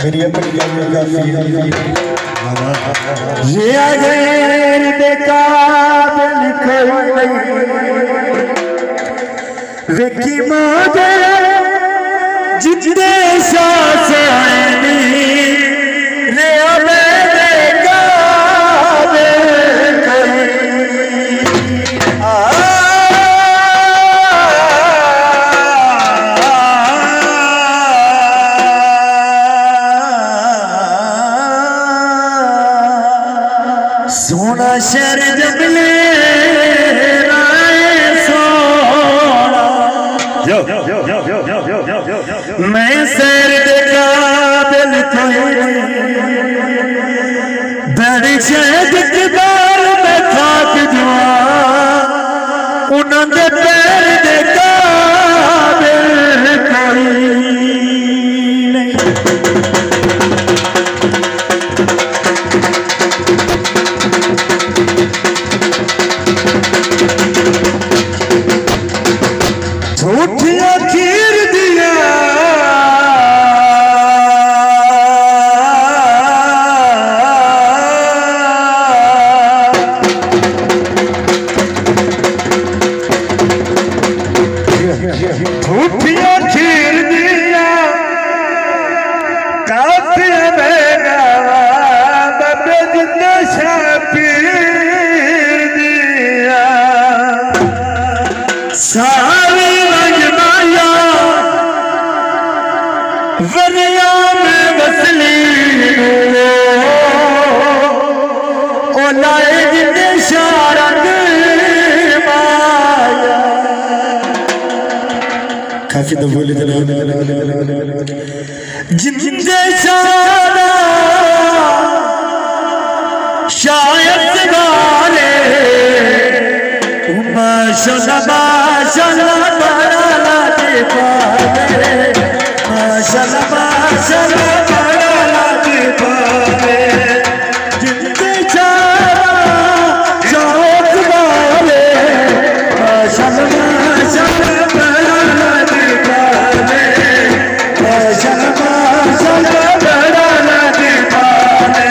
आखिरी ये गैर बेकाबिल विकी माजे जितने शासनी रे सोना शहर जबले मैं सैर दे काबिल बड़ी शहद किदार में खाक जुआ उन्होंने पैर दे काबिल झूठिया खीर दिया झूठिया खीर दिया काफी बेगा बबे जितना शापीर दिया सारी वरिया में बसली ओ लाए जिन्ने शारंग माया काफी तो बोले जिन्ने शारा शायद गाले माशाल्लाह माशाल्लाह बड़ा लागे पावे माशाल्लाह माशाल्लाह बड़ा लागे पावे जिंदे चारा शौक वाले माशाल्लाह माशाल्लाह बड़ा लागे पावे माशाल्लाह माशाल्लाह बड़ा लागे पावे